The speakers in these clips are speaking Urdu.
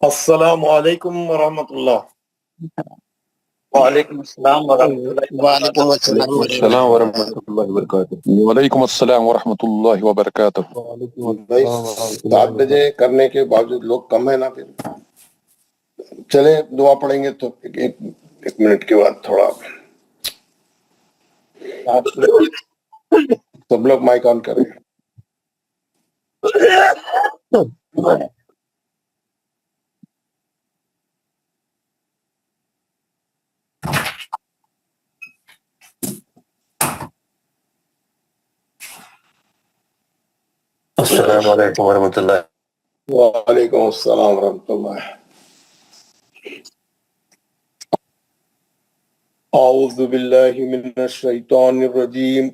السلام علیکم ورحمۃ اللہ۔ وعلیکم السلام ورحمۃ اللہ وعلیکم وعلیکم السلام السلام ورحمۃ اللہ وبرکاتہ۔ وعلیکم السلام ورحمۃ اللہ وبرکاتہ۔ بھائی 7 بجے کرنے کے باوجود لوگ کم ہے نا، پھر چلے دعا پڑھیں گے تو ایک منٹ کے بعد تھوڑا سب لوگ مائک آن کریں۔ السلام علیکم ورحمۃ اللہ۔ وعلیکم السلام ورحمۃ اللہ۔ اعوذ باللہ من الشیطان الرجیم۔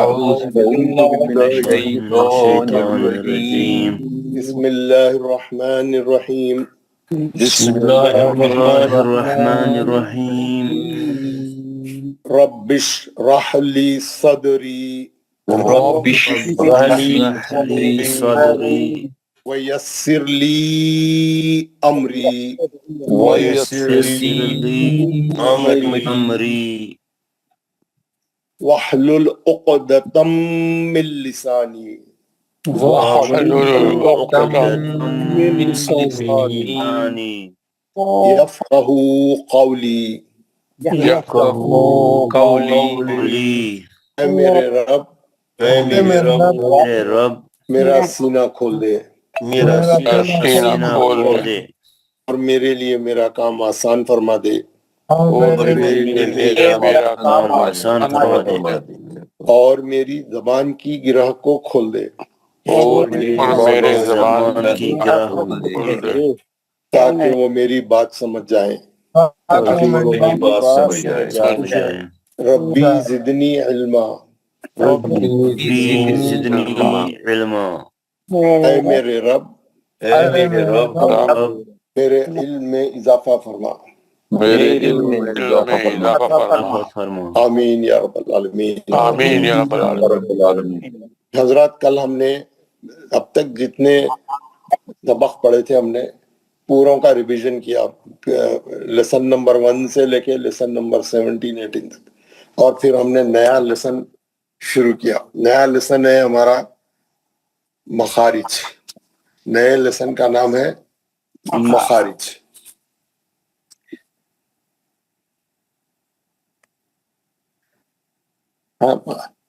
اعوذ باللہ من الشیطان الرجیم۔ بسم اللہ الرحمن الرحیم۔ بسم اللہ الرحمن الرحیم۔ رب اشرح لی صدری رب اشرح لی صدری ویسر لی امری ویسر لی امری واحلل عقدۃ من لسانی واحلل عقدۃ من لسانی یفقہوا قولی۔ یفقہوا قولی۔ اے میرے رب میرے رب میرا سینہ کھول دے میرا سینہ کھول دے اور میرے لیے میرا کام آسان فرما دے اور میرے لیے میرا کام آسان فرما دے اور میری زبان کی گرہ کو کھول دے اور میرے زبان کی گرہ کھول دے تاکہ وہ میری بات سمجھ جائیں۔ تاکہ وہ میری بات سمجھ جائے۔ ربی زدنی علما۔ ربی زدنی علما۔ اے میرے رب میرے رب میرے علم میں اضافہ فرما۔ میرے علم میں اضافہ فرما۔ آمین یا رب العالمین۔ آمین یا رب العالمین۔ حضرات کل ہم نے اب تک جتنے سبق پڑھے تھے ہم نے پوروں کا ریویژن کیا، لیسن نمبر 1 سے لے کے لیسن نمبر 17-18 تک، اور پھر ہم نے نیا لیسن شروع کیا۔ نیا لیسن ہے ہمارا مخارج۔ نئے لیسن کا نام ہے مخارج۔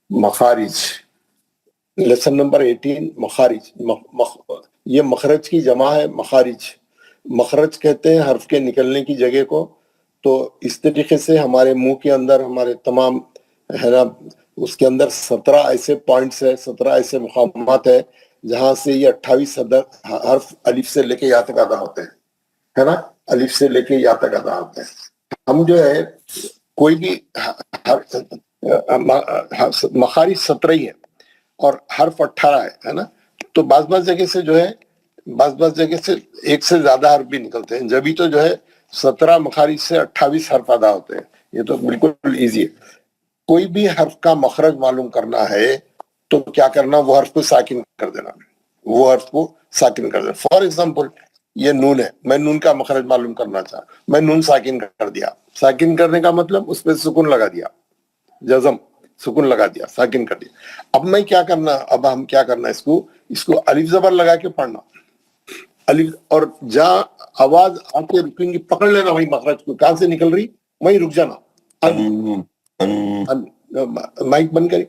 مخارج لیسن نمبر 18 مخارج۔ یہ مخرج کی جمع ہے مخارج۔ مخرج کہتے ہیں حرف کے نکلنے کی جگہ کو۔ تو اس طریقے سے ہمارے منہ کے اندر ہمارے تمام ہے نا، اس کے اندر 17 ایسے پوائنٹس ہے، 17 ایسے مقامات ہے جہاں سے یہ 28 حرف الف سے لے کے یا تک ادا ہوتے ہیں، ہے نا، الف سے لے کے یا تک ادا ہوتے ہیں۔ ہم جو ہے کوئی بھی مخارج 17 ہی ہے اور حرف 18 ہے نا، تو بعض جگہ سے جو ہے بعض جگہ سے ایک سے زیادہ حرف بھی نکلتے ہیں، جبھی تو جو ہے 17 مخارج سے 28 حرف ادا ہوتے ہیں۔ یہ تو بالکل ایزی ہے۔ کوئی بھی حرف کا مخرج معلوم کرنا ہے تو کیا کرنا، وہ حرف کو ساکن کر دینا، وہ حرف کو ساکن کر دینا۔ فار ایگزامپل یہ نون ہے، میں نون کا مخرج معلوم کرنا چاہا، میں نون ساکن کر دیا۔ ساکن کرنے کا مطلب اس پہ سکون لگا دیا، جزم سکون لگا دیا، ساکن کر دیا۔ اب میں کیا کرنا، اب ہم کیا کرنا، اس کو الف زبر لگا کے پڑھنا، الف، اور جہاں آواز آ کے رکیں گی پکڑ لینا وہی مخرج کو، کہاں سے نکل رہی وہیں رک جانا۔ مائک بند کری،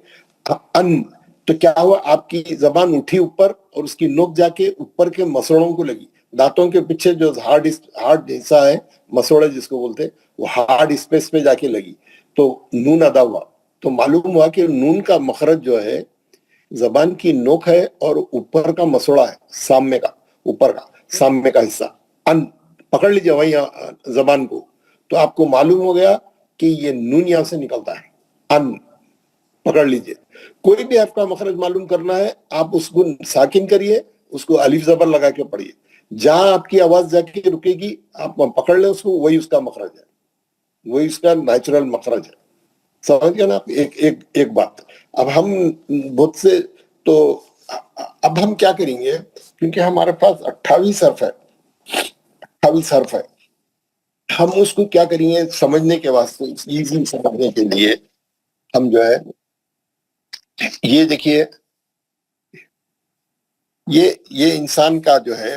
ان، تو کیا ہوا، آپ کی زبان اٹھی اوپر اور اس کی نوک جا کے اوپر کے مسوڑوں کو لگی، دانتوں کے پیچھے جو ہارڈ حصہ ہے، مسوڑے جس کو بولتے، وہ ہارڈ اسپیس پہ جا کے لگی تو نون ادا ہوا۔ تو معلوم ہوا کہ نون کا مخرج جو ہے زبان کی نوک ہے اور اوپر کا مسوڑا ہے، سامنے کا، اوپر کا سامنے کا حصہ، ان پکڑ لیجیے وہی زبان کو، تو آپ کو معلوم ہو گیا کہ یہ نون یہاں سے نکلتا ہے، ان پکڑ لیجیے۔ کوئی بھی حرف کا مخرج معلوم کرنا ہے، آپ اس کو ساکن کریے، اس کو الف زبر لگا کے پڑھیے، جہاں آپ کی آواز جا کے رکے گی آپ پکڑ لیں اس کو، وہی اس کا مخرج ہے، وہی اس کا نیچرل مخرج ہے۔ سمجھ گیا نا آپ؟ ایک بات۔ اب ہم بہت سے، تو اب ہم کیا کریں گے، کیونکہ ہمارے پاس 28 حرف ہے، حوص حرف ہے. ہم اس کو کیا کریں گے سمجھنے کے واسطے, ایزی سمجھنے کے لیے ہم جو ہے یہ دیکھیے, یہ انسان کا جو ہے,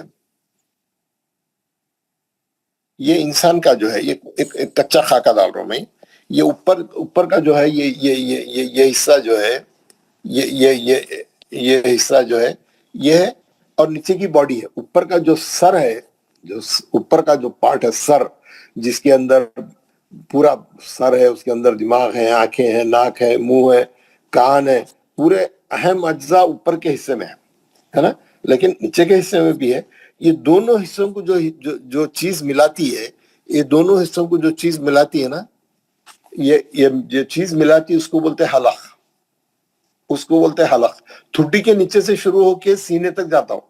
یہ انسان کا جو ہے, یہ ایک کچا خاکہ ڈال رہا ہوں میں. یہ اوپر کا جو ہے یہ حصہ جو ہے, یہ حصہ جو ہے یہ ہے, اور نیچے کی باڈی ہے. اوپر کا جو سر ہے, جو اوپر کا جو پارٹ ہے سر, جس کے اندر پورا سر ہے, اس کے اندر دماغ ہے, آنکھیں ہیں, ناک ہے, منہ ہے, کان ہے, پورے اہم اجزاء اوپر کے حصے میں ہے نا, لیکن نیچے کے حصے میں بھی ہے. یہ دونوں حصوں کو جو چیز ملاتی ہے, یہ دونوں حصوں کو جو چیز ملاتی ہے نا, یہ چیز ملاتی ہے, اس کو بولتے ہیں حلق. اس کو بولتے ہیں حلق. ٹھڈی کے نیچے سے شروع ہو کے سینے تک جاتا ہوں,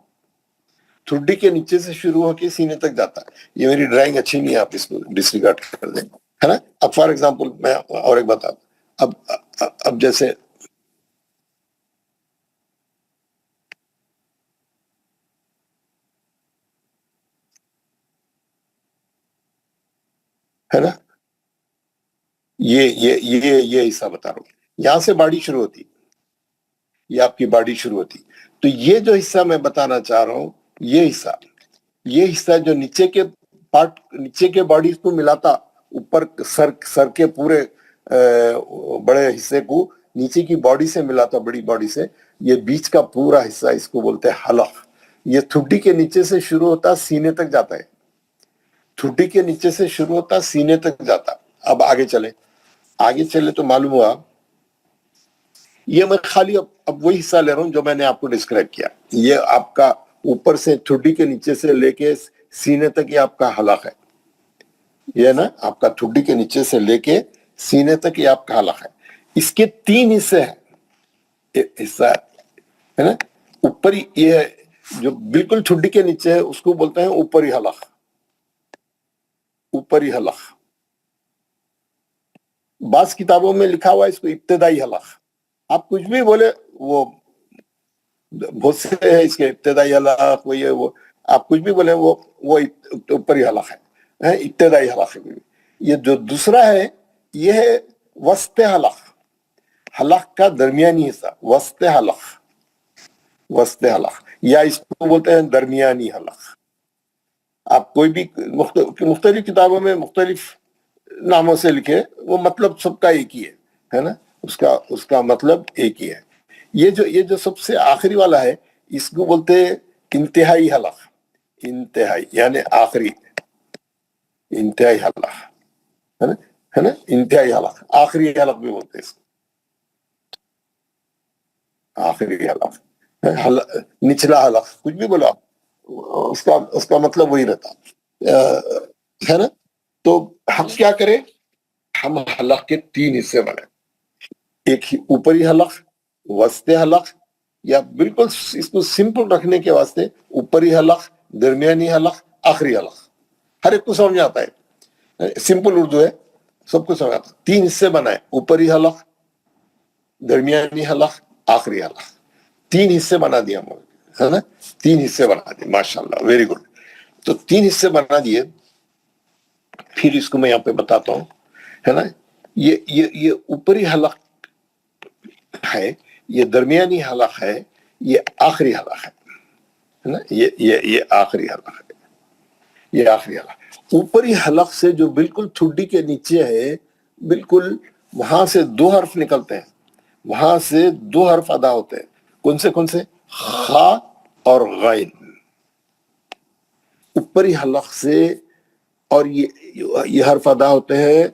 ٹھڈی کے نیچے سے شروع ہو کے سینے تک جاتا ہے. یہ میری ڈرائنگ اچھی نہیں ہے, آپ اس کو ڈسریگارڈ کر دیں, ہے نا. اب فار ایگزامپل میں اور ایک بتا دوں, اب جیسے ہے نا, یہ حصہ بتا رہا ہوں, یہاں سے باڈی شروع ہوتی, یہ آپ کی باڈی شروع ہوتی. تو یہ جو حصہ میں بتانا چاہ رہا ہوں, یہ حصہ جو نیچے کے پارٹ, نیچے کے باڈی کو ملاتا, اوپر سر کے پورے بڑے حصے کو نیچے کی باڈی سے ملاتا, بڑی باڈی سے. یہ بیچ کا پورا حصہ, اس کو بولتے ہیں حلق. یہ ٹھڈی کے نیچے سے شروع ہوتا, سینے تک جاتا ہے. ٹھڈی کے نیچے سے شروع ہوتا, سینے تک جاتا. اب آگے چلے تو معلوم ہوا, یہ میں خالی اب وہی حصہ لے رہا ہوں جو میں نے آپ کو ڈسکرائب کیا. یہ آپ کا اوپر سے ٹھڈی کے نیچے سے لے کے سینے تک یہ آپ کا حلق ہے. یہ نا آپ کا ٹھڈی کے نیچے سے لے کے سینے تک یہ آپ کا حلق ہے. اس کے 3 حصے ہیں. حصہ ہے نا, اوپر یہ ہے جو بالکل ٹھڈی کے نیچے ہے, اس کو بولتے ہیں اوپری حلق. اوپری حلق. بعض کتابوں میں لکھا ہوا ہے اس کو ابتدائی حلق. آپ کچھ بھی بولے, وہ بہت سے ہے اس کے ابتدائی حلق, وہ آپ کچھ بھی بولے وہ اوپری حلق ہے, ابتدائی حلق ہے. یہ جو دوسرا ہے یہ ہے وسط حلق, حلق کا درمیانی حصہ, وسط حلق, یا اس کو بولتے ہیں درمیانی حلق. آپ کوئی بھی مختلف کتابوں میں مختلف ناموں سے لکھے, وہ مطلب سب کا ایک ہی ہے نا, اس کا مطلب ایک ہی ہے. یہ جو سب سے آخری والا ہے, اس کو بولتے ہیں انتہائی حلق. انتہائی یعنی آخری, انتہائی حلق ہے نا, انتہائی حلق, آخری حلق بھی بولتے ہیں اس کو, آخری حلق, نچلا حلق, کچھ بھی بولا اس کا مطلب وہی رہتا ہے نا. تو ہم کیا کریں, ہم حلق کے 3 حصے بنائیں. ایک اوپری حلق, وسط حلق, یا بالکل اس کو سمپل رکھنے کے واسطے اوپری حلق, درمیانی حلق, آخری حلق. ہر ایک کو سمجھ آتا ہے, سمپل اردو ہے, سب کو سمجھ آتا ہے. 3 حصے بنائیں, اوپری حلق, درمیانی حلق, آخری حلق. 3 حصے بنا دیا ہم, ہے نا, 3 حصے بنا دیے. ماشاءاللہ, ویری گڈ. تو 3 حصے بنا دیے. پھر اس کو میں یہاں پہ بتاتا ہوں, ہے نا. یہ اوپری حلق ہے, یہ درمیانی حلق ہے, یہ آخری حلق ہے نا, یہ آخری حلق ہے, یہ آخری حلق. اوپری حلق سے جو بالکل ٹھڈی کے نیچے ہے, بالکل وہاں سے 2 حرف نکلتے ہیں, وہاں سے 2 حرف ادا ہوتے ہیں. کون سے خا اور غین. اوپری حلق سے, اور یہ حرف ادا ہوتے ہیں,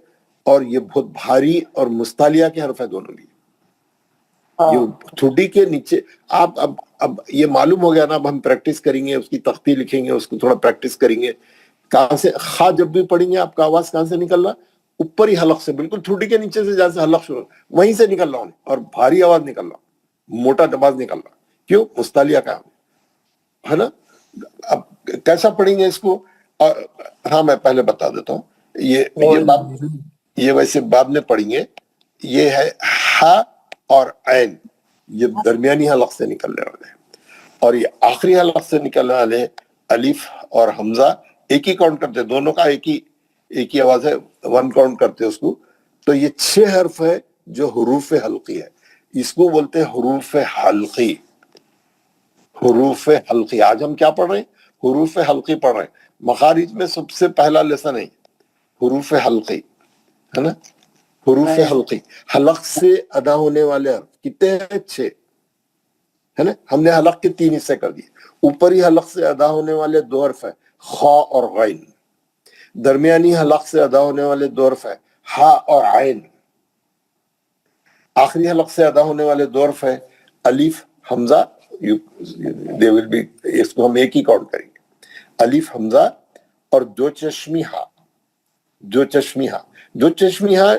اور یہ بہت بھاری اور مستعلیہ کے حرف ہے دونوں بھی. یہ ٹھڈی کے نیچے آپ اب یہ معلوم ہو گیا نا. اب ہم پریکٹس کریں گے, اس کی تختی لکھیں گے, اس کو تھوڑا پریکٹس کریں گے. کہاں سے خا جب بھی پڑھیں گے, آپ کا آواز کہاں سے نکل رہا, اوپری حلق سے, بالکل ٹھڈی کے نیچے سے جہاں سے حلق شروع, وہیں سے نکل رہا ہوں, اور بھاری آواز نکل رہا, موٹا آواز نکل رہا. کیوں؟ مستعلیہ کا ہے نا. اب کیسا پڑھیں گے اس کو؟ ہاں میں پہلے بتا دیتا ہوں. یہ ویسے بعد میں پڑھیں گے. یہ ہے ہا اور عین, یہ درمیانی حلق سے نکلنے والے ہیں, اور یہ آخری حلق سے نکلنے والے ہیں. الف اور حمزہ ایک ہی کاؤنٹ کرتے، دونوں کا ایک ہی آواز ہے، 1 کاؤنٹ کرتے اس کو. تو یہ 6 حرف ہے جو حروف حلقی ہے، اس کو بولتے ہیں حروف حلقی. حروف حلقی آج ہم کیا پڑھ رہے ہیں؟ حروف حلقی پڑھ رہے ہیں. مخارج میں سب سے پہلا لیسن ہے حروف حلقی، ہے نا. حروف حلقی، حلق سے ادا ہونے والے حرف کتنے ہیں؟ 6 ہے نا. ہم نے حلق کے 3 حصے کر دیے. اوپری حلق سے ادا ہونے والے 2 حرف ہیں خا اور غین. درمیانی حلق سے ادا ہونے والے 2 حرف ہیں ہا اور عین. آخری حلق سے ادا ہونے والے 2 حرف ہیں الف حمزہ. They will be، اس کو ہم ایک ہی کاؤنٹ کریں گے، الف حمزہ اور 2 چشمی ہا. 2 چشمی ہا، 2 چشمی ہا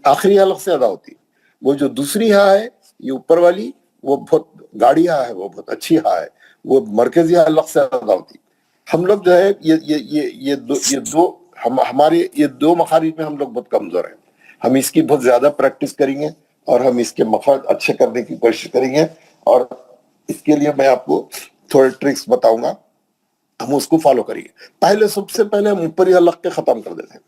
آخری حلق سے ادا ہوتی ہے. وہ جو دوسری ہا ہے یہ اوپر والی، وہ بہت گاڑی ہا ہے، وہ بہت اچھی ہا ہے، وہ مرکزی حلق سے ادا ہوتی. ہم لوگ جو ہے ہمارے یہ 2 مخارج میں ہم لوگ بہت کمزور ہیں. ہم اس کی بہت زیادہ پریکٹس کریں گے اور ہم اس کے مخارج اچھے کرنے کی کوشش کریں گے. اور اس کے لیے میں آپ کو تھوڑے ٹرکس بتاؤں گا، ہم اس کو فالو کریں گے. سب سے پہلے ہم اوپری حلق کے ختم کر دیتے ہیں،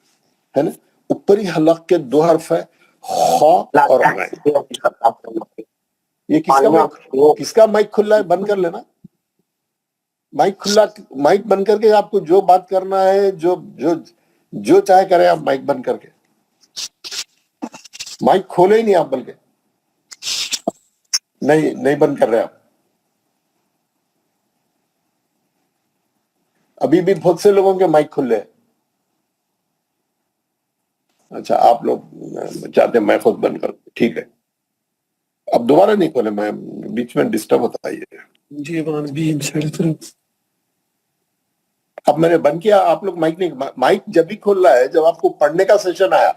ہے نا. اوپری حلق کے 2 حرف ہے خا اور غین. یہ کس کا مائک کھلا ہے؟ بند کر لینا مائک کھلا. مائک بند کر کے آپ کو جو بات کرنا ہے، جو چاہے کریں آپ مائک بند کر کے. مائک کھولے ہی نہیں آپ، بلکہ نہیں بند کر رہے آپ. ابھی بھی بہت سے لوگوں کے مائک کھلے ہیں. اچھا آپ لوگ چاہتے ہیں میں خود بند کر دوں، ٹھیک ہے. اب دوبارہ نہیں کھولے، میں بیچ میں ڈسٹرب ہوتا ہے یہ. اب میں نے بند کیا، آپ لوگ مائک جب بھی کھول رہا ہے جب آپ کو پڑھنے کا سیشن آیا،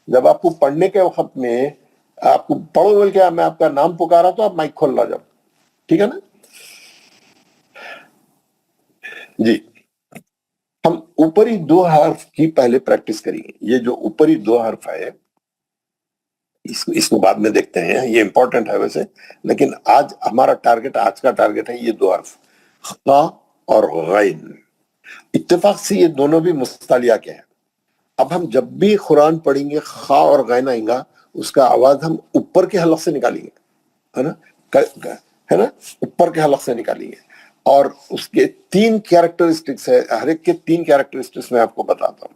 جب آپ کو پڑھنے کے وقت میں آپ کو پڑھو بول کے میں آپ کا نام پکارا تو آپ مائک کھول رہا جب، ٹھیک ہے نا جی. ہم اوپری 2 حرف کی پہلے پریکٹس کریں گے. یہ جو اوپری 2 حرف ہے اس کو بعد میں دیکھتے ہیں، یہ امپورٹنٹ ہے ویسے، لیکن آج ہمارا ٹارگٹ، آج کا ٹارگٹ ہے یہ 2 حرف خا اور غین. اتفاق سے یہ دونوں بھی مستعلیہ کے ہیں. اب ہم جب بھی قرآن پڑھیں گے خا اور غین آئیں گا، اس کا آواز ہم اوپر کے حلق سے نکالیں گے، ہے نا، اوپر کے حلق سے نکالیں گے. اور اس کے 3 کیریکٹرسٹکس ہے، ہر ایک کے 3 کیریکٹرسٹکس میں آپ کو بتاتا ہوں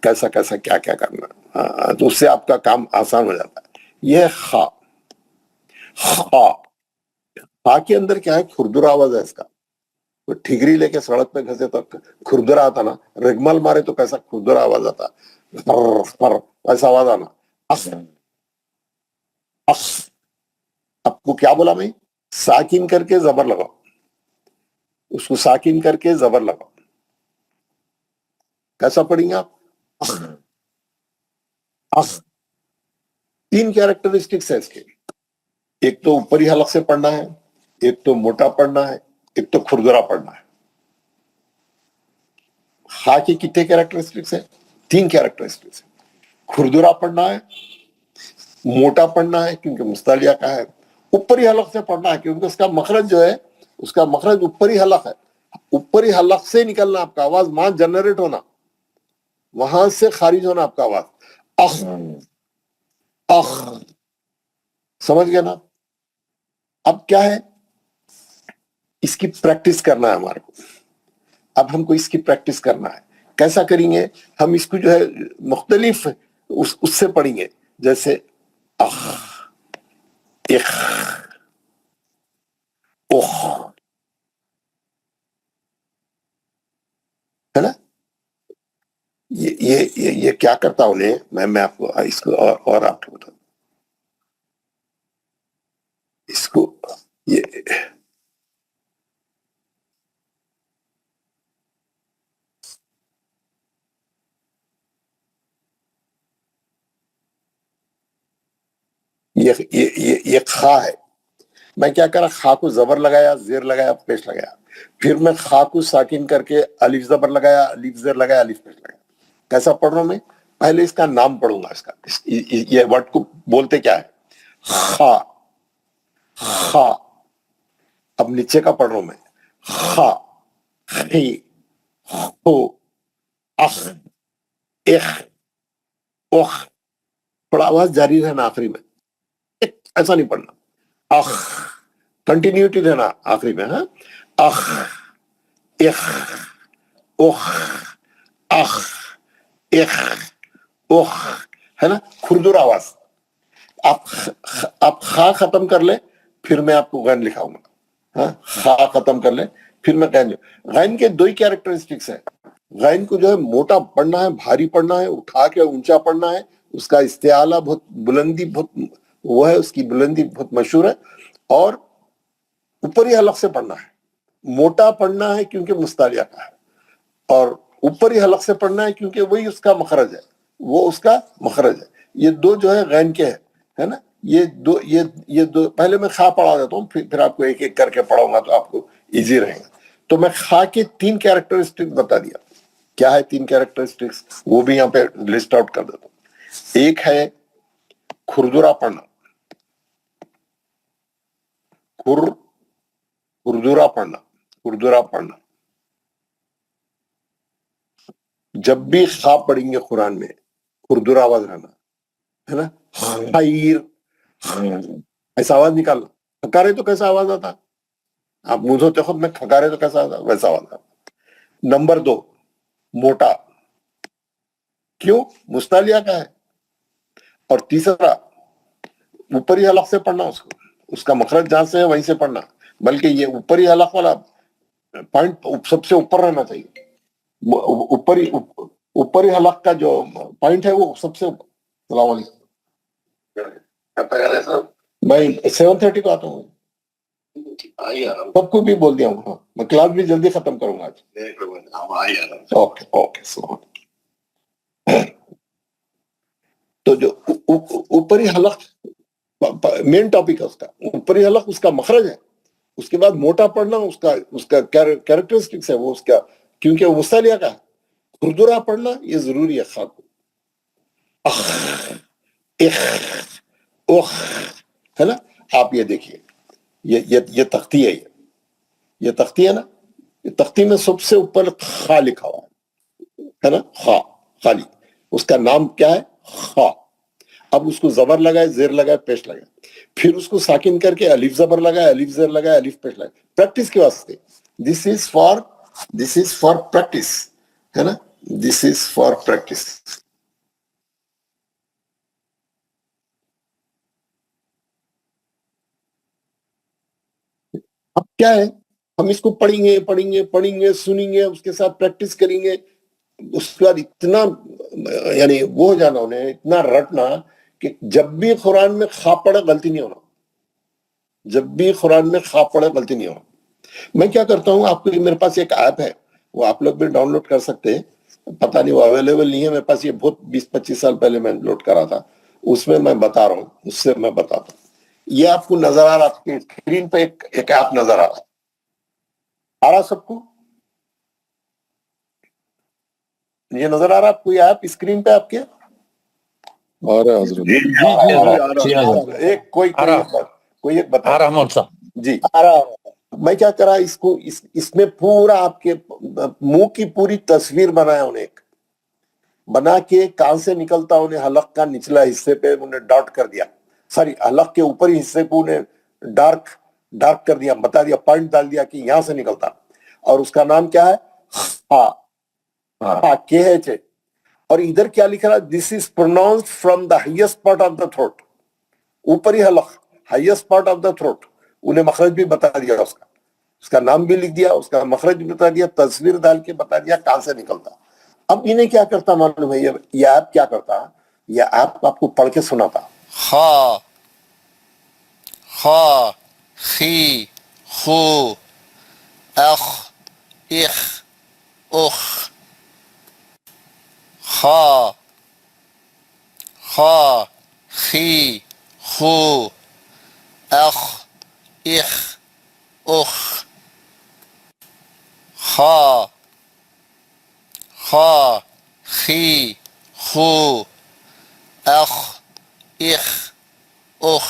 کیسا کیا کرنا. تو اس سے آپ کا کام آسان ہو جاتا ہے. یہ ہے خا. خا کے اندر کیا ہے؟ کھردرا آواز ہے اس کا. ٹھیکری لے کے سڑک پہ گھسے تو کھردرا آتا نا، رگمال مارے تو کیسا کھردرا آواز آتا، ایسا آواز آنا. آپ کو کیا بولا میں؟ ساکن کر کے زبر لگاؤ، اس کو ساکن کر کے زبر لگاؤ. کیسا پڑھیں گے آپ؟ 3 کیریکٹرسٹکس ہے اس کے. ایک تو اوپری حلق سے پڑھنا ہے، ایک تو موٹا پڑھنا ہے، ایک تو کھردرا پڑھنا ہے. خا کی کتنے کیریکٹرسٹکس ہیں؟ 3 کیریکٹرسٹکس. کھردرا پڑھنا ہے، موٹا پڑھنا ہے کیونکہ مستعلیہ کا ہے، اوپری حلق سے پڑھنا ہے کیونکہ اس کا مخرج جو ہے، اس کا مخرج اوپری حلق ہے. اوپری حلق سے نکلنا آپ کا آواز، وہاں جنریٹ ہونا، وہاں سے خارج ہونا آپ کا آواز. اخ اخ، سمجھ گئے نا؟ اب کیا ہے؟ اس کی پریکٹس کرنا ہے ہمارے کو. اب ہم کو اس کی پریکٹس کرنا ہے. کیسا کریں گے؟ ہم اس کو جو ہے مختلف اس سے پڑھیں گے، جیسے اخ، اخ، اخ، ہے نا. یہ کیا کرتا ہوں میں آپ کو اس کو اور آپ کو بتاؤں. اس کو یہ خا ہے. میں کیا کرا؟ خا کو زبر لگایا، زیر لگایا، پیش لگایا. پھر میں خا کو ساکن کر کے الف زبر لگایا، الف زیر لگایا، الف پیش لگایا. کیسا پڑھ رہا ہوں میں؟ پہلے اس کا نام پڑھوں گا. اس کا یہ ورڈ کو بولتے کیا ہے؟ خا. خا. اب نیچے کا پڑھ رہا ہوں میں، خا. خی خو اخ اخ اخ، تھوڑا آواز جاری رہنا آخری میں، ایسا نہیں پڑھنا، اخ، کنٹینیوٹی رہنا آخری میں، ہاں، اخ اخ اخ اخ اخ اخ، ہے نا، کھردر آواز۔ آپ خا ختم کر لیں پھر میں آپ کو غین لکھاؤں گا، ہاں، خا ختم کر لیں پھر میں غین غین کے دو ہی کیریکٹرسٹکس ہیں۔ غین کو جو ہے موٹا پڑھنا ہے، بھاری پڑھنا ہے، اٹھا کے اونچا پڑھنا ہے، اس کا استعالہ بہت بلندی بہت وہ ہے، اس کی بلندی بہت مشہور ہے، اور اوپری حلق سے پڑھنا ہے۔ موٹا پڑھنا ہے کیونکہ مستعلیہ کا ہے، اور اوپری حلق سے پڑھنا ہے کیونکہ وہی اس کا مخرج ہے، وہ اس کا مخرج ہے۔ یہ دو جو ہے غین کے ہے نا، یہ دو پہلے میں خا پڑھا دیتا ہوں، پھر آپ کو ایک ایک کر کے پڑھاؤں گا تو آپ کو ایزی رہے گا۔ تو میں خا کے 3 کیریکٹرسٹک بتا دیا، کیا ہے 3 کیریکٹرسٹکس، وہ بھی یہاں پہ لسٹ آؤٹ کر دیتا ہوں۔ ایک ہے کھردرا پڑھنا، کھردرا پڑھنا، کھردرا پڑھنا۔ جب بھی خواب پڑھیں گے قرآن میں کھردرا آواز رہنا، ہے نا، خیر، ایسا آواز نکالنا۔ کھکارے تو کیسا آواز آتا، آپ منہ دھوتے خود میں کھکارے تو کیسا آتا، ویسا آواز آتا۔ نمبر 2 موٹا، کیوں، مستعلیہ کا ہے۔ اور تیسرا اوپری حلق سے پڑھنا، اس کا مخرج جہاں سے ہے وہیں سے پڑھنا، بلکہ یہ اوپری حلق والا پوائنٹ سب سے اوپر رہنا چاہیے، اوپری حلق کا جو پوائنٹ ہے وہ سب سے اوپر۔ السلام علیکم، میں 7:30 کو آتا ہوں، سب کو بھی بول دیا ہوں، ہاں میں کلاس بھی جلدی ختم کروں گا آج۔ اوکے اوکے، السلام علیکم۔ تو جو اوپری حلق مین ٹاپک ہے اس کا، اوپری حلق اس کا مخرج ہے، اس کے بعد موٹا پڑھنا اس کا کیریکٹرسٹکس ہے، وہ اس کا کیونکہ وہ مستعلیہ کا ہے۔ کھردرا پڑھنا یہ ضروری ہے، خاص اخ اخ اخ، ہے نا۔ آپ یہ دیکھیے، یہ تختی ہے، یہ تختی ہے نا، یہ تختی میں سب سے اوپر خا لکھا ہوا ہے نا، خا، خالی، اس کا نام کیا ہے، خا۔ اب اس کو زبر لگائے، زیر لگائے، پیش لگائے، پھر اس کو ساکن کر کے الف زبر لگائے، الف زیر لگائے، الف پیش لگائے، پریکٹس کے واسطے۔ دس از فار پریکٹس، ہے نا، دس از فار پریکٹس۔ اب کیا ہے، ہم اس کو پڑھیں گے سنیں گے، اس کے ساتھ پریکٹس کریں گے، اس کے بعد اتنا یعنی وہ ہو جانا انہیں، اتنا رٹنا کہ جب بھی قرآن میں خا پڑھے غلطی نہیں ہونا، جب بھی قرآن میں خا پڑھے غلطی نہیں ہونا۔ میں کیا کرتا ہوں، آپ کو میرے پاس ایک ایپ ہے، وہ آپ لوگ بھی ڈاؤن لوڈ کر سکتے ہیں، پتہ نہیں وہ اویلیبل نہیں ہے میرے پاس، یہ بہت 20-25 سال پہلے میں لوڈ کرا تھا، اس میں بتا رہا ہوں، اس سے میں بتاتا ہوں۔ یہ آپ کو نظر آ رہا، آپ کی اسکرین پہ ایک ایپ نظر آ رہا سب کو، یہ نظر آ رہا آپ کو، یہ ایپ اسکرین پہ آپ کے حضرت ایک کوئی ایک بتا جی۔ میں کیا کرا، اس میں پورا آپ کے منہ کی پوری تصویر بنایا انہیں، ایک بنا کے کان سے نکلتا انہیں حلق کا نچلا حصے پہ انہیں ڈاٹ کر دیا، سوری حلق کے اوپری حصے کو انہیں ڈارک کر دیا، بتا دیا، پوائنٹ ڈال دیا کہ یہاں سے نکلتا، اور اس کا نام کیا ہے، خا، کے ایچ اے۔ اور ادھر کیا لکھ رہا، this is pronounced from the highest part of the throat, اوپری حلق، highest part of the throat, انہیں مخرج بھی بتا دیا، اس کا نام بھی لکھ دیا، اس کا مخرج بھی بتا دیا، تصویر ڈال کے بتا دیا کہاں سے نکلتا۔ اب انہیں کیا کرتا معلوم ہے، یہ ایپ کیا کرتا، یہ ایپ آپ کو پڑھ کے سناتا، خا خا خی خو اخ اخ اخ، خا خا خی خو اخ اخ اخ، خا خا خی خو اخ اخ اخ۔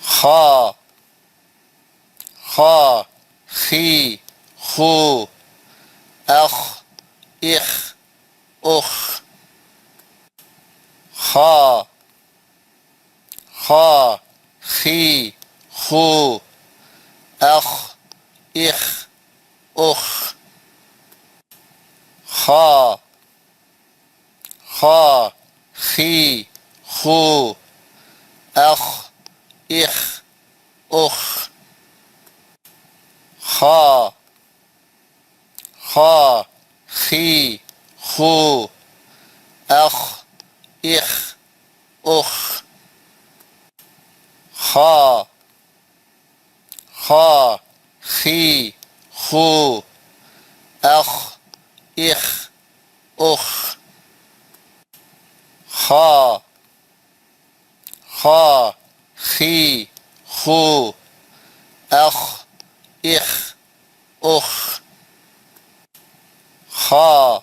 خا خا خي خو أخ إخ أخ خا خا خي خو أخ إخ أخ خا خا خي خو أخ إخ أخ خا خا خي خو أخ إخ أخ خا خا خي خو أخ إخ أخ خا خا خي خو أخ إخ أخ خا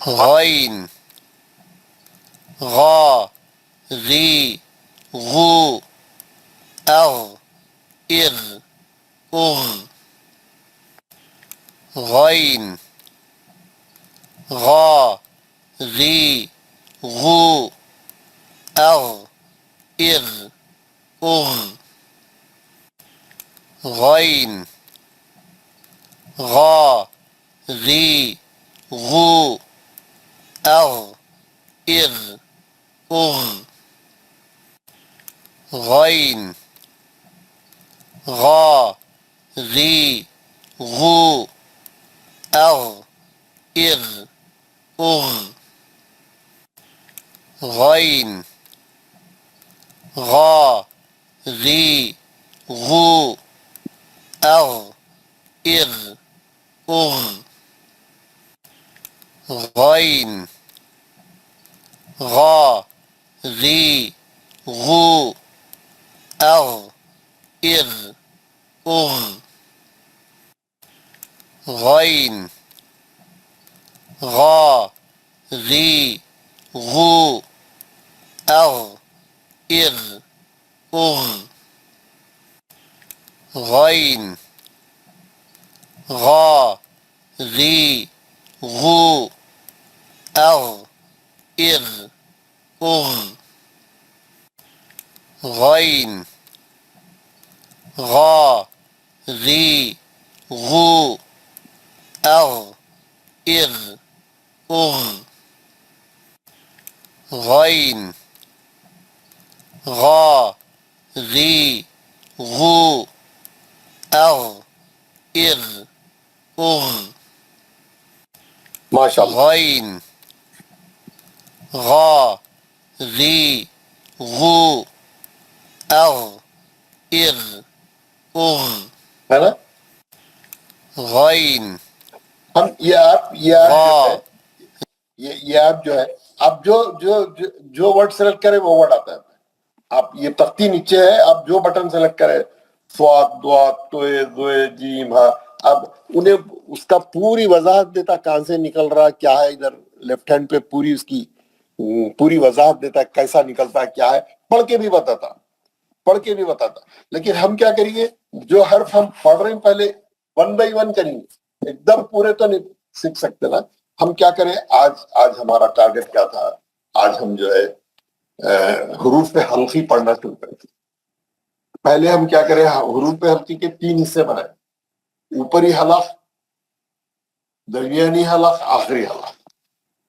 غين غا غي غو أغ إغ أغ غين غا غي غو أغ إغ أغ غين غا غي غو أغ إغ أغ غين غا غی غو اغ اغ اغ غین غا غی غو اغ اغ اغ غین غا غی غو اغ اغ اغ غین غا غی غو اغ اغ اغ غین غا غی غو اغ اغ اغ غین غا غی غو اغ اغ اغ غین غا غی غو اغ اغ اغ ماشاء اللہ. غین غا غی غو اغ اغ اغ ہے نا. غین ہم یہ آپ جو غا ہے یہ آپ جو ہے آپ جو ورڈ سلیکٹ کرے وہ ورڈ آتا ہے. آپ یہ تختی نیچے ہے, آپ جو بٹن سلیکٹ کرے سواد دوات توئے زوئے جیم ہاں, اب انہیں اس کا پوری وضاحت دیتا کہاں سے نکل رہا کیا ہے, ادھر لیفٹ ہینڈ پہ پوری اس کی پوری وضاحت دیتا کیسا نکلتا کیا ہے, پڑھ کے بھی بتاتا. لیکن ہم کیا کریں گے, جو حرف ہم پڑھ رہے ہیں پہلے 1 بائی 1 کریں گے, ایک دم پورے تو نہیں سیکھ سکتے نا. ہم کیا کریں, آج ہمارا ٹارگٹ کیا تھا, آج ہم جو ہے حروف حلقی پڑھنا شروع کریں. پہلے ہم کیا کریں, حروف حلقی کے 3 حصے بنائے, اوپری حلق, درمیانی حلق, آخری حلق.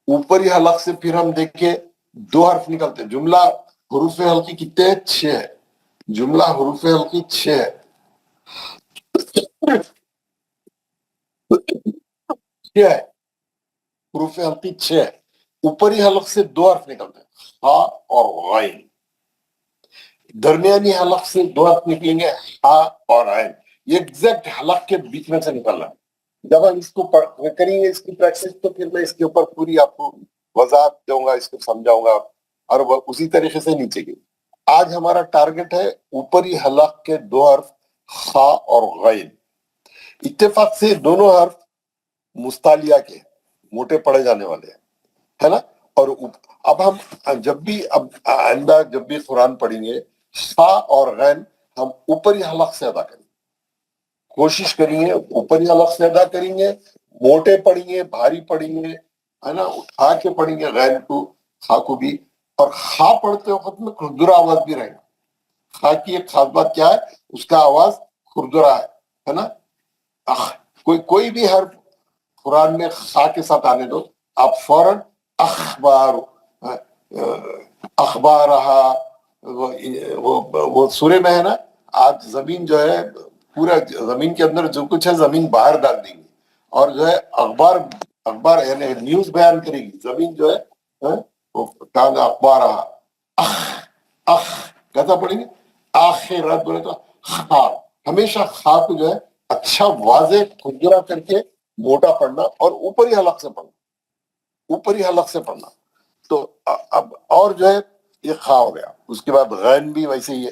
اوپری حلق سے پھر ہم دیکھیں 2 حرف نکلتے. جملہ حروف حلقی کتنے ہیں, 6 ہے. جملہ حروف حلقی 6 ہے. 6 ہے حروف حلقی 6 ہے. اوپری حلق سے 2 حرف نکلتے ہیں, ہا اور غین. درمیانی حلق سے 2 حرف نکلیں گے, ہا اور عین. یہ ایگزیکٹ حلق کے بیچ میں سے نکلنا ہے. جب ہم اس کو کریں گے اس کی پریکٹس, تو پھر میں اس کے اوپر پوری آپ کو وضاحت دوں گا, اس کو سمجھاؤں گا, اور وہ اسی طریقے سے نیچے کی. آج ہمارا ٹارگٹ ہے اوپری حلق کے 2 حرف خا اور غین. اتفاق سے دونوں حرف مستعلیہ کے موٹے پڑے جانے والے ہیں, ہے نا. اور اب ہم آئندہ جب بھی قرآن پڑھیں گے, خا اور غین ہم اوپری حلق سے ادا کریں گے. کوشش کریں گے اوپری حلق سے ادا کریں گے, موٹے پڑھیں گے, بھاری پڑھیں گے, ہے نا, اٹھا کے پڑھیں گے غین کو, خا کو بھی. اور خا پڑھتے وقت میں کھردرا آواز بھی رہے گا. خا کی ایک خاص بات کیا ہے, اس کا آواز کھردرا ہے نا. کوئی بھی حرف قرآن میں خا کے ساتھ آنے دو, آپ فوراً اخبار, اخبارہا, وہ سورے میں ہے نا. آج زمین جو ہے پورا زمین کے اندر جو کچھ ہے زمین باہر ڈال دیں گی, اور جو ہے اخبار یعنی نیوز بیان کرے گی زمین جو ہے, وہ اخبارہا. کیسا پڑھیں گے, آخرت بولے تو خا, ہمیشہ خا کو جو ہے اچھا واضح کھرجرا کر کے موٹا پڑھنا, اور اوپری حلق سے پڑھنا. تو اب اور جو ہے یہ خا ہو گیا. اس کے بعد غین بھی ویسے ہی ہے,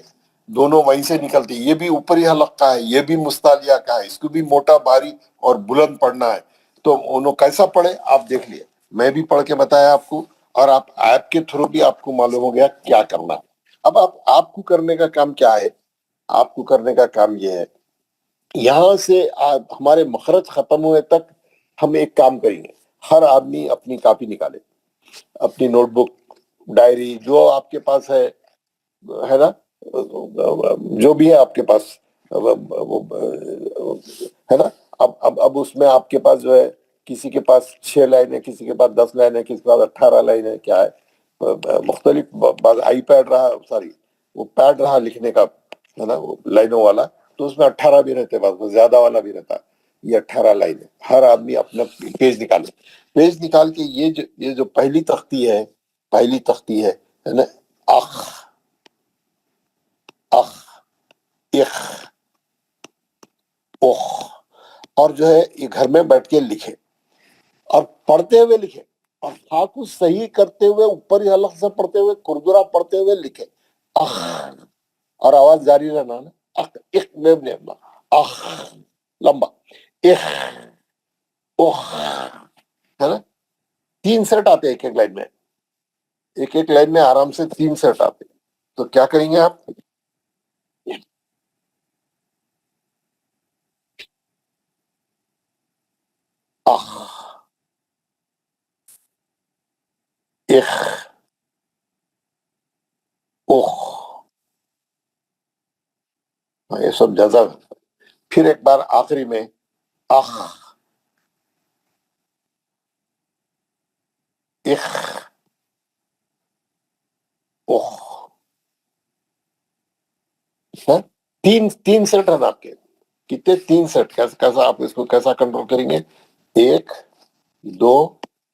دونوں وہیں سے نکلتے. یہ بھی اوپری حلق کا ہے, یہ بھی مستعلیہ کا ہے, اس کو بھی موٹا بھاری اور بلند پڑھنا ہے. تو انہوں کیسا پڑھے آپ دیکھ لیے, میں بھی پڑھ کے بتایا آپ کو, اور آپ ایپ کے تھرو بھی آپ کو معلوم ہو گیا کیا کرنا ہے. اب آپ کو کرنے کا کام کیا ہے, آپ کو کرنے کا کام یہ ہے, یہاں سے ہمارے مخرج ختم ہوئے تک ہم ایک کام کریں گے. ہر آدمی اپنی کاپی نکالے, اپنی نوٹ بک, ڈائری, جو آپ کے پاس ہے نا, جو بھی ہے آپ کے پاس ہے نا. اب اس میں آپ کے پاس جو ہے, کسی کے پاس 6 لائن ہے, کسی کے پاس 10 لائن ہے, کسی کے پاس 18 لائن ہے, کیا ہے مختلف. آئی پیڈ رہا, سوری وہ پیڈ رہا لکھنے کا, ہے نا, وہ لائنوں والا, تو اس میں 18 بھی رہتے بس وہ زیادہ والا بھی رہتا ہے. یہ 18 لائن ہے. ہر آدمی اپنا پیج نکالے. پیج نکال کے یہ جو پہلی تختی ہے نا، اخ اخ اخ اخ، اور جو ہے یہ گھر میں بیٹھ کے لکھے اور پڑھتے ہوئے لکھے اور خا کو صحیح کرتے ہوئے اوپر ہی حلق سے پڑھتے ہوئے کردرا پڑھتے ہوئے لکھے اخ، اور آواز جاری رہنا نا. اخ اخ لمبا، اخ لمبا، اخ اخ، ہے نا. 3 سیٹ آتے ایک ایک لائن میں، ایک لائن میں آرام سے 3 سیٹ آتے. تو کیا کریں گے آپ؟ اخ اخ اخ، یہ سب جزا. پھر ایک بار آخری میں اخ اخ اخ. تین سیٹ ہیں آپ کے. کتنے؟ 3 سیٹ. کیسا آپ اس کو کیسا کنٹرول کریں گے؟ 1 2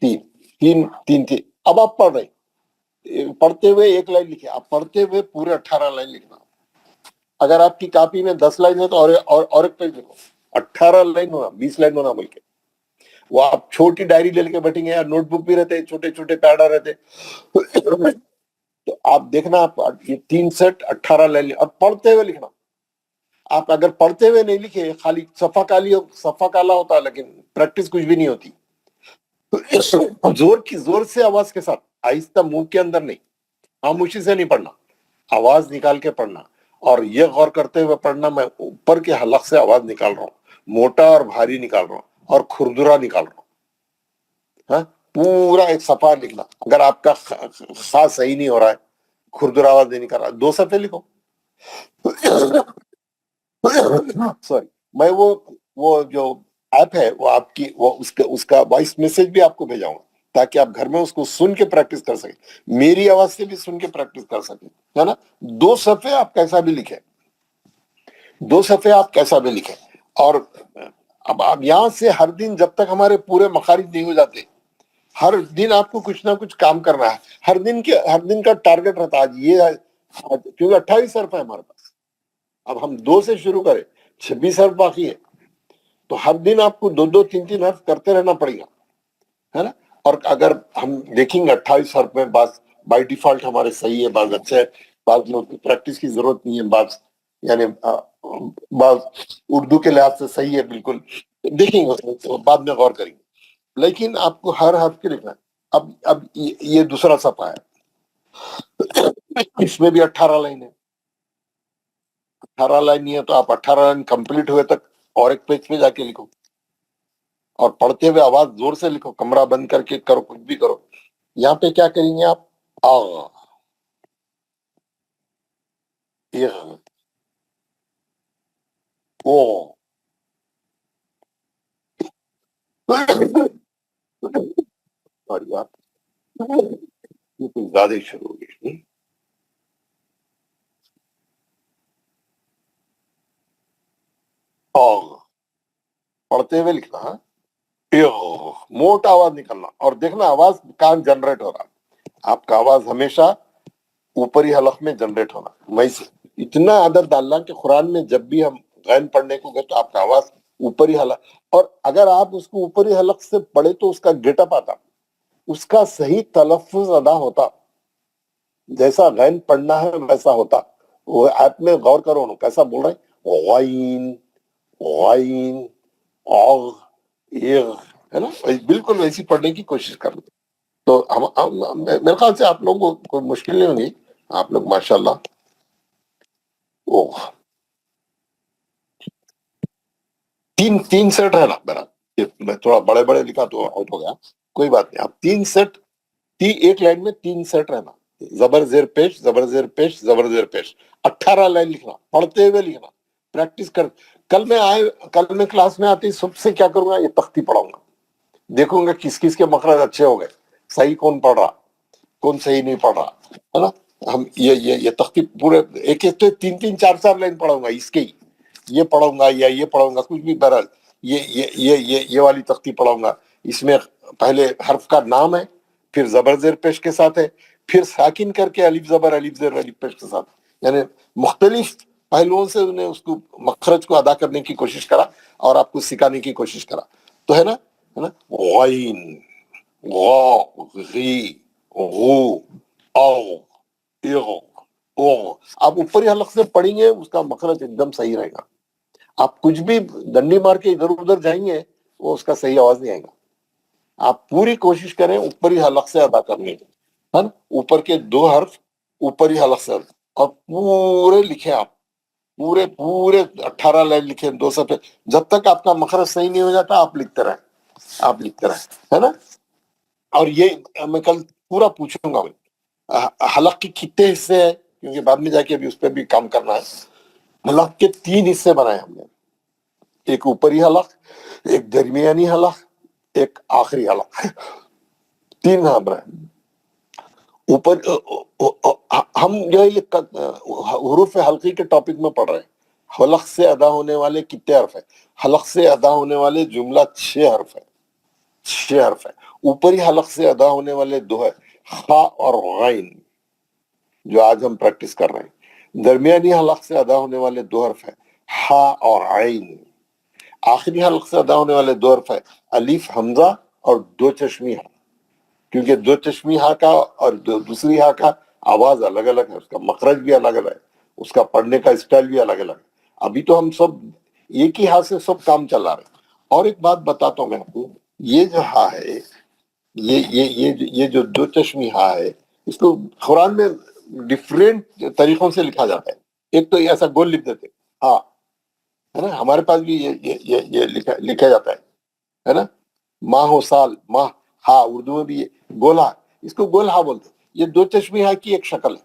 3 تین تین تین. اب آپ پڑھ رہے، پڑھتے ہوئے ایک لائن لکھے. آپ پڑھتے ہوئے پورے 18 لائن لکھنا. اگر آپ کی کاپی میں 10 لائن ہے تو اور ایک پیج لکھو. 18 لائن ہونا، 20 لائن ہونا بول کے. وہ آپ چھوٹی ڈائری لے کے بیٹھیں گے یا نوٹ بک بھی رہتے، چھوٹے چھوٹے پیڈا رہتے. تو آپ دیکھنا، آپ یہ 3 سیٹ 18 لائن اور پڑھتے ہوئے لکھنا. آپ اگر پڑھتے ہوئے نہیں لکھے، خالی صفحہ کالا ہوتا لیکن پریکٹس کچھ بھی نہیں ہوتی. زور سے آواز کے ساتھ، آہستہ منہ کے اندر نہیں، خاموشی سے نہیں پڑھنا، آواز نکال کے پڑھنا. اور یہ غور کرتے ہوئے پڑھنا میں اوپر کے حلق سے آواز نکال رہا ہوں، موٹا اور بھاری نکال رہا ہوں اور کھردرا نکال رہا ہوں. ہاں، پورا ایک صفحہ لکھنا. اگر آپ کا خاص صحیح نہیں ہو رہا ہے، کھردرا آواز نہیں نکال رہا، 2 صفحے لکھو. سوری، میں وہ جو ایپ ہے وہ آپ کی اس کا وائس میسج بھی آپ کو بھیجاؤں گا تاکہ آپ گھر میں اس کو سن کے پریکٹس کر سکیں، میری آواز سے بھی سن کے پریکٹس کر سکیں، ہے نا. 2 صفحے آپ کیسا بھی لکھیں، 2 صفحے آپ کیسا بھی لکھیں. اور اب آپ یہاں سے ہر دن جب تک ہمارے پورے مخارج نہیں ہو جاتے، ہر دن آپ کو کچھ نہ کچھ کام کرنا ہے. ہر دن کا ٹارگٹ رہتا ہے. آج یہ ہے کیونکہ 28 حرف ہے ہمارے پاس. اب ہم 2 سے شروع کریں، 26 حرف باقی ہے. تو ہر دن آپ کو 2 3 حرف کرتے رہنا پڑے گا، ہے نا. اور اگر ہم دیکھیں گے 28 حرف میں بعض بائی ڈیفالٹ ہمارے صحیح ہے، بعض اچھے ہے، بعض لوگ کی پریکٹس کی ضرورت نہیں ہے، بعض یعنی بعض اردو کے لحاظ سے صحیح ہے بالکل. دیکھیں گے بعد میں غور کریں گے. لیکن آپ کو ہر حرف کے لکھنا ہے. اب یہ دوسرا صفحہ ہے، اس میں بھی 18 لائن ہے. 18 لائن نہیں ہے تو آپ 18 لائن کمپلیٹ ہوئے تک اور ایک پیج پہ جا کے لکھو، اور پڑھتے ہوئے آواز زور سے لکھو، کمرہ بند کر کے کرو، کچھ بھی کرو. یہاں پہ کیا کریں گے آپ؟ آغ اغ او. سوری بات، یہ کچھ زیادہ ہی شروع ہو گئی. آغ پڑھتے ہوئے لکھنا، ہاں. اغ موٹا آواز نکلنا، اور دیکھنا آواز کہاں جنریٹ ہو رہا. آپ کا آواز ہمیشہ اوپری حلق میں جنریٹ ہونا. میں اتنا عدد ڈالنا کہ قرآن میں جب بھی ہم غین پڑھنے کو گئے تو آپ کا آواز اوپری حلق، اور اگر آپ اس کو اوپری حلق سے پڑھے تو اس کا گیٹ اپ آتا، اس کا صحیح تلفظ ادا ہوتا، جیسا غین پڑھنا ہے ویسا ہوتا. وہ ایپ میں غور کرو نا کیسا بول رہے ہیں، غین غین اغ اغ، ہے نا. بالکل ویسی پڑھنے کی کوشش کرنا. تو میرے خیال سے آپ لوگوں کو کوئی مشکل نہیں ہوگی. آپ لوگ ماشاءاللہ تین سیٹ ہے نا میرا. میں تھوڑا بڑے لکھا تو آؤٹ ہو گیا، کوئی بات نہیں. آپ 3 سیٹ، ایک لائن میں 3 سیٹ رہنا. زبر زیر پیش، زبر زیر پیش، زبر زیر پیش. 18 لائن لکھنا، پڑھتے ہوئے لکھنا، پریکٹس کر. کل میں کلاس میں آتی سب سے کیا کروں گا، یہ تختی پڑھاؤں گا. دیکھوں گا کس کس کے مخرج اچھے ہو گئے، صحیح کون پڑھ رہا، کون صحیح نہیں پڑھ رہا، ہے نا. ہم یہ تختی پورے ایک تو 3 4 لائن پڑھاؤں گا اس کے ہی. یہ پڑھوں گا یا یہ پڑھوں گا، کچھ بھی بہرحال یہ والی تختی پڑھوں گا، اس میں پہلے حرف کا نام ہے، پھر زبر زیر پیش کے ساتھ ہے، پھر ساکن کر کے الف زبر الف زیر الف پیش کے ساتھ، یعنی مختلف پہلوؤں سے انہیں اس کو مخرج کو ادا کرنے کی کوشش کرا اور آپ کو سکھانے کی کوشش کرا. تو ہے نا غین، غا، غی، غو، او، اغ، او. آپ اوپری حلق سے پڑھیں گے اس کا مخرج ایک دم صحیح رہے گا. آپ کچھ بھی ڈنڈی مار کے ادھر ادھر جائیں گے وہ اس کا صحیح آواز نہیں آئے گا. آپ پوری کوشش کریں اوپری حلق سے ادا کرنے کی، ہے نا. اوپر کے 2 حرف اوپری حلق سے اور پورے لکھیں آپ، پورے 18 لائن لکھیں 2 صفحے. جب تک آپ کا مخرج صحیح نہیں ہو جاتا آپ لکھتے رہیں، ہے نا. اور یہ میں کل پورا پوچھوں گا. حلق کے کتنے حصے ہیں کیونکہ بعد میں جا کے ابھی اس پہ بھی کام کرنا ہے. حلق کے 3 حصے بنائے ہم نے، ایک اوپری حلق، ایک درمیانی حلق، ایک آخری حلق. 3 بنائے. اوپر ہم جو ہے یہ حروف حلقی کے ٹاپک میں پڑھ رہے ہیں. حلق سے ادا ہونے والے کتنے حرف ہیں؟ حلق سے ادا ہونے والے جملہ 6 حرف ہے، 6 حرف ہے. اوپری حلق سے ادا ہونے والے 2 ہے، خا اور غین، جو آج ہم پریکٹس کر رہے ہیں. درمیانی حلق سے ادا ہونے والے 2 حرف ہیں، ہا اور عین. آخری حلق سے ادا ہونے والے 2 حرف ہیں، الف حمزہ اور 2 چشمی ہا. کیونکہ 2 چشمی ہا کا اور دوسری ہا کا آواز الگ الگ ہے، اس کا مخرج بھی الگ الگ ہے، اس کا پڑھنے کا اسٹائل بھی الگ الگ ہے. ابھی تو ہم سب ایک ہی ہا سے سب کام چلا رہے ہیں. اور ایک بات بتاتا ہوں میں آپ کو، یہ جو ہا ہے، یہ جو 2 چشمی ہا ہے، اس کو قرآن میں ڈفرینٹ طریقوں سے لکھا جاتا ہے. ایک تو ایسا گول لکھ دیتے ہاں، ہے نا. ہمارے پاس بھی یہ لکھا جاتا ہے نا. ماہ و سال، ماہ، ہا اردو میں بھی یہ گول ہا، اس کو گول ہا بولتے. یہ 2 چشمی ہا کی ایک شکل ہے.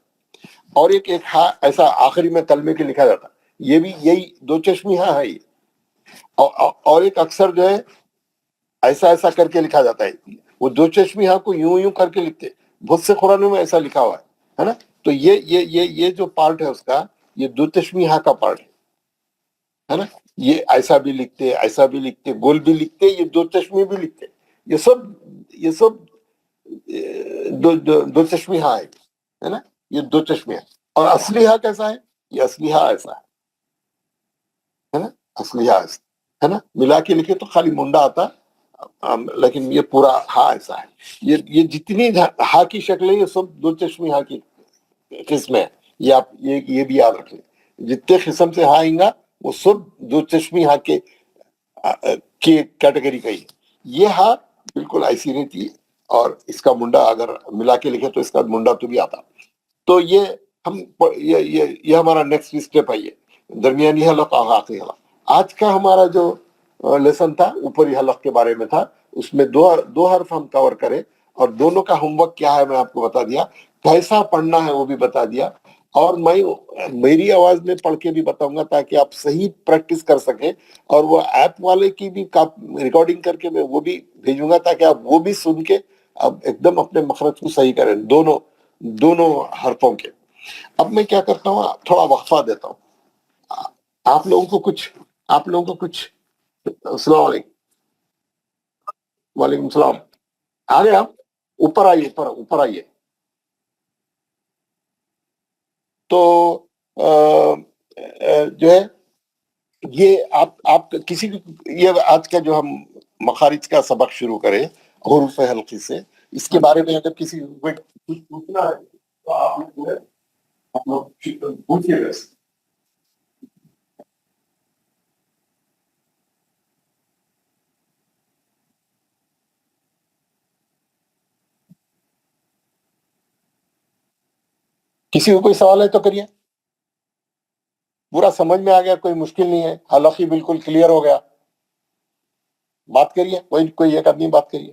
اور ایک ہا ایسا آخری میں کلمے کے لکھا جاتا، یہ بھی یہی 2 چشمی ہا ہے. یہ اور ایک اکثر جو ہے ایسا کر کے لکھا جاتا ہے. وہ 2 چشمی ہا کو یوں کر کے لکھتے. بہت سے قرآنوں میں ایسا لکھا ہوا ہے نا. تو یہ جو پارٹ ہے اس کا، یہ 2 چشمی ہا کا پارٹ ہے نا. یہ ایسا بھی لکھتے، گول بھی لکھتے، یہ 2 چشمی بھی لکھتے. یہ سب 2 چشمی ہا ہے نا. یہ 2 چشمی ہا. اور اصلی ہا کیسا ہے؟ یہ اصلی ہا ایسا ہے نا. اصلی ہا ایسا ہے نا. ملا کے لکھے تو خالی منڈا آتا، لیکن یہ پورا ہا ایسا ہے. یہ جتنی ہا کی شکلیں یہ سب 2 چشمی ہا کی قسم ہے. یہ آپ یہ بھی یاد رکھ لیں، جتنے قسم سے ہا آئیں گا وہ سب 2 چشمی ہا کے کیٹیگری کا ہی. یہ ہا بالکل ایسی رہتی ہے، اور اس کا منڈا اگر ملا کے لکھے تو اس کا منڈا تو بھی آتا. تو یہ ہمارا نیکسٹ اسٹیپ ہے. یہ درمیانی حلق اور آخری حلق. آج کا ہمارا جو لیسن تھا اوپری حلق کے بارے میں تھا. اس میں 2 حرف ہم کور کرے، اور دونوں کا ہوم ورک کیا ہے میں آپ کو بتا دیا، کیسا پڑھنا ہے وہ بھی بتا دیا. اور میں میری آواز میں پڑھ کے بھی بتاؤں گا تاکہ آپ صحیح پریکٹس کر سکیں. اور وہ ایپ والے کی بھی ریکارڈنگ کر کے میں وہ بھی بھیجوں گا تاکہ آپ وہ بھی سن کے اب ایک دم اپنے مخرج کو صحیح کریں دونوں حرفوں کے. اب میں کیا کرتا ہوں، تھوڑا وقفہ دیتا ہوں. آپ لوگوں کو کچھ السلام علیکم. وعلیکم السلام. آ گئے آپ؟ اوپر آئیے. تو جو ہے یہ آپ کسی یہ آج کا جو ہم مخارج کا سبق شروع کریں حروف حلقی سے، اس کے بارے میں اگر کسی کو کچھ پوچھنا ہے تو آپ لوگ جو ہے آپ لوگ پوچھیے گا. کسی کو کوئی سوال ہے تو کریے. پورا سمجھ میں آ گیا؟ کوئی مشکل نہیں ہے؟ حلقی بالکل کلیئر ہو گیا؟ بات کریے، کوئی ایک آدمی بات کریے.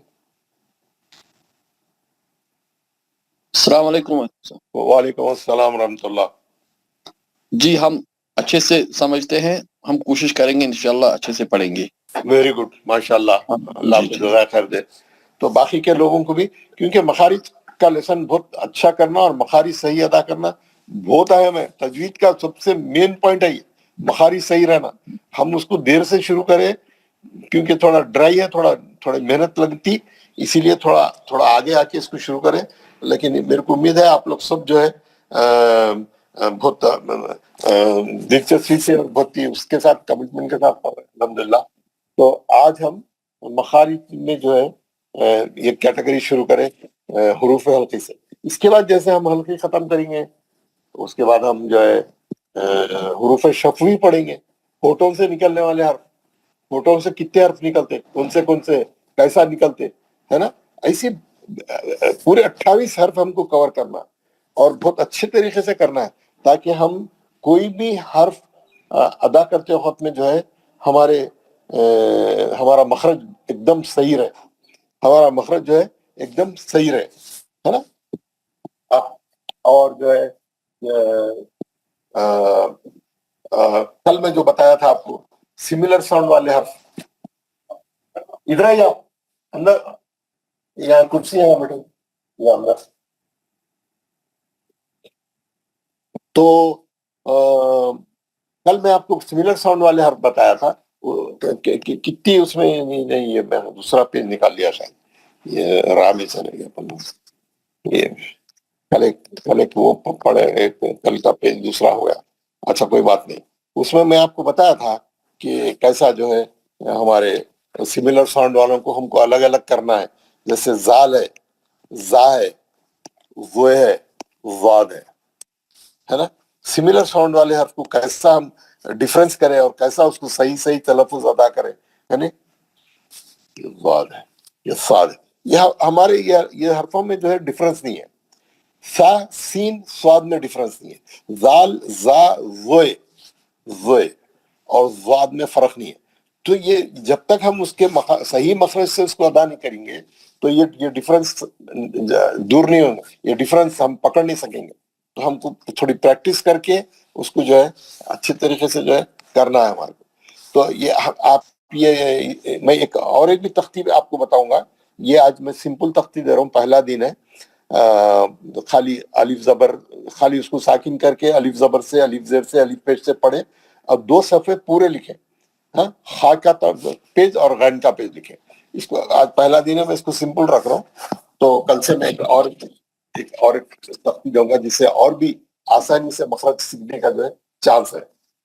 السلام علیکم. وعلیکم السلام ورحمۃ اللہ. جی ہم اچھے سے سمجھتے ہیں، ہم کوشش کریں گے انشاءاللہ اچھے سے پڑھیں گے. ویری گڈ، ماشاء اللہ. اللہ آپ کو جزائے خیر دے. تو باقی کے لوگوں کو بھی، کیونکہ مخارج کا لیسن بہت اچھا کرنا اور مخارج صحیح ادا کرنا بہت اہم ہے. تجوید کا سب سے مین پوائنٹ ہے یہ. مخارج صحیح رہنا. ہم اس کو دیر سے شروع کریں کیونکہ تھوڑا ڈرائی ہے, تھوڑا محنت لگتی, اسی لیے تھوڑا آگے آ کے اس کو شروع کریں. لیکن میرے کو امید ہے آپ لوگ سب جو ہے بہت دلچسپی سے اور بہت ہی اس کے ساتھ کمٹمنٹ کے ساتھ الحمدللہ. تو آج ہم مخارج میں جو ہے یہ کیٹیگری شروع کریں حروف حلقی سے. اس کے بعد جیسے ہم حلقی ختم کریں گے اس کے بعد ہم جو ہے حروف شفوی پڑھیں گے, ہونٹوں سے نکلنے والے حرف. ہونٹوں سے کتنے حرف نکلتے, کون سے کیسا نکلتے, ہے نا. ایسی پورے 28 حرف ہم کو کور کرنا اور بہت اچھے طریقے سے کرنا ہے تاکہ ہم کوئی بھی حرف ادا کرتے وقت میں جو ہے ہمارا مخرج ایک دم صحیح رہے, ہمارا مخرج جو ہے ایک دم صحیح رہے, ہے نا. اور جو ہے کل میں جو بتایا تھا آپ کو سملر ساؤنڈ والے حرف, ادھر آئیے آپ اندر, یہاں کرسی ہے بیٹھے یا اندر. تو کل میں آپ کو سملر ساؤنڈ والے حرف بتایا تھا, کتنی اس میں نہیں, یہ میں دوسرا پیج نکال لیا شاید, یہ رام سے نہیں گیا, یہ کل ایک وہ پڑھے, ایک کل کا پیج دوسرا ہو گیا. اچھا کوئی بات نہیں. اس میں میں آپ کو بتایا تھا کہ کیسا جو ہے ہمارے سملر ساؤنڈ والوں کو ہم کو الگ الگ کرنا ہے. جیسے زال ہے, زا ہے, وہ ہے, واد ہے نا. سملر ساؤنڈ والے حرف کو کیسا ہم ڈیفرنس کریں اور کیسا اس کو صحیح تلفظ ادا کریں, یعنی واد ہے, یہ صاد ہے. یہ ہمارے یہ حرفوں میں جو ہے ڈیفرنس نہیں ہے. سا سین سواد میں ڈیفرنس نہیں ہے. زال زا وہ اور واد میں فرق نہیں ہے. تو یہ جب تک ہم اس کے صحیح مخرج سے اس کو ادا نہیں کریں گے تو یہ ڈیفرنس دور نہیں ہوگا, یہ ڈیفرنس ہم پکڑ نہیں سکیں گے. تو ہم کو تھوڑی پریکٹس کر کے اس کو جو ہے اچھے طریقے سے جو ہے کرنا ہے ہمارے کو. تو یہ آپ میں ایک بھی تختی آپ کو بتاؤں گا. یہ آج میں سمپل تختی دے رہا ہوں, پہلا دن ہے. خالی الف زبر, خالی اس کو ساکن کر کے الف زبر سے, الف زیر سے, الف پیش سے پڑھے اور 2 صفحے پورے لکھیں. ہاں, خا کا پیج اور غین کا پیج لکھیں. اس کو آج پہلا دن ہے, میں اس کو سمپل رکھ رہا ہوں. تو کل سے میں ایک تختی دوں گا جس سے اور بھی آسانی سے مخرج سیکھنے کا جو ہے چانس ہے.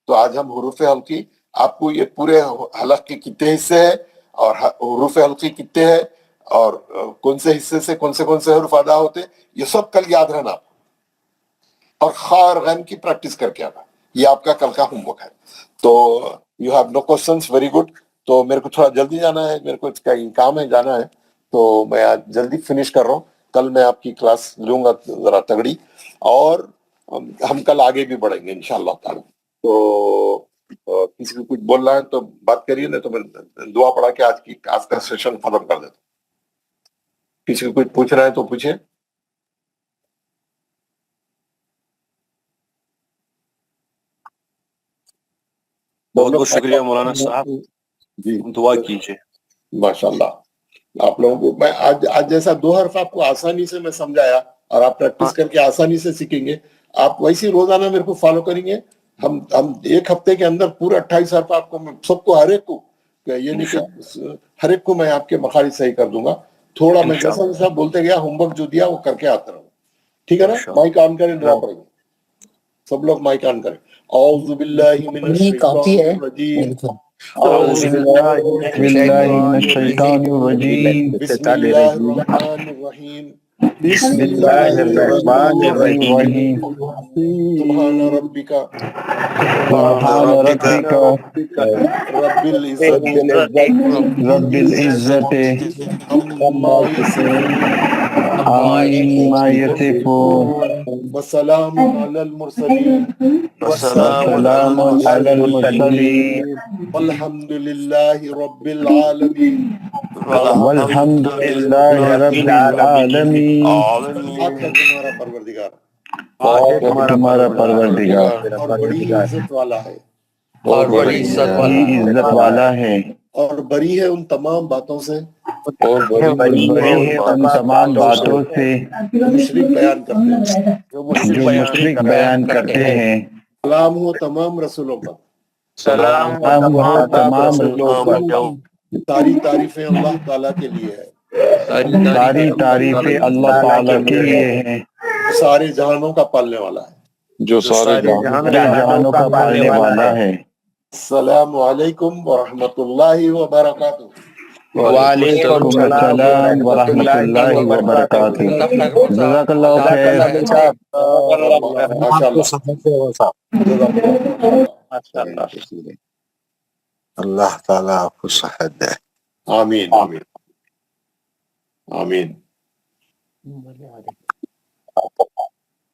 تو آج ہم حروف حلقی, آپ کو یہ پورے حلق کے کتنے حصے ہیں اور حروف حلقی کتنے ہیں اور کون سے حصے سے کون سے حروف ادا ہوتے, یہ سب کل یاد رہنا آپ کو. اور خا اور غین کی پریکٹس کر کے آنا, یہ آپ کا کل کا ہوم ورک ہے. تو you have no questions, very good. تو میرے کو تھوڑا جلدی جانا ہے, میرے کو کہیں کام ہے, جانا ہے. تو میں آج جلدی فنش کر رہا ہوں. کل میں آپ کی کلاس لوں گا ذرا تگڑی, اور ہم کل آگے بھی بڑھیں گے انشاءاللہ تعالی. تو کسی کو کچھ بولنا ہے تو بات کریے, نہیں تو میں دعا پڑھا کے آج کا سیشن ختم کر دیتا ہوں. کسی کو کچھ پوچھ رہا ہے تو پوچھے. بہت بہت شکریہ مولانا صاحب, جی دعا کیجیے. ماشاءاللہ. آپ لوگوں کو میں آج جیسا 2 حرف آپ کو آسانی سے میں سمجھایا اور آپ پریکٹس کر کے آسانی سے سیکھیں گے, آپ ویسے روزانہ میرے کو فالو کریں گے. ہم 1 ہفتے کے اندر پورا 28 حرف آپ کو, سب کو, ہر ایک کو, یہ نہیں کہ ہر ایک کو میں آپ کے مخارج صحیح کر دوں گا. تھوڑا میں جیسا بولتے گیا, ہوم ورک جو دیا وہ کر کے آتا رہوں. ٹھیک ہے نا. مائک آن کریں, دعا پڑیں گے. سب لوگ مائک آن کریں. اعوذ باللہ من الشیطان الرجیم, اعوذ باللہ من الشیطان الرجیم. بسم اللہ الرحمن الرحیم. بسم اللہ الرحمن الرحیم. سبحان ربک سبحان ربک رب العزت رب العزت عما یصفون عما یصفون وسلام علی المرسلین وسلام علی المرسلین والحمد للہ رب العالمین. والحمد للہ رب العالمین. پاک ہے تمہارا پروردگار, تمہارا پروردگار اور بڑی ہی عزت والا ہے, بڑی عزت والا ہے, اور بری ہے ان تمام باتوں سے بری ہے ان تمام باتوں سے جو مشرک بیان کرتے ہیں. جو مشرک بیان کرتے ہیں. سلام ہو تمام رسولوں پر, سلام سلام ہو تمام رسولوں پر ساری تعریفیں اللہ تعالیٰ کے لیے ہے، ساری تعریفیں اللہ تعالیٰ کے لیے ہیں سارے جہانوں کا پالنے والا ہے۔ جو سارے جہان سارے جہانوں کا پالنے والا ہے۔ السلام علیکم ورحمۃ اللہ وبرکاتہ۔ وعلیکم السلام ورحمۃ اللہ وبرکاتہ۔ جزاک اللہ خیر۔ ماشاء اللہ، اللہ تعالیٰ آپ کو صحت دے۔ آمین آمین آمین۔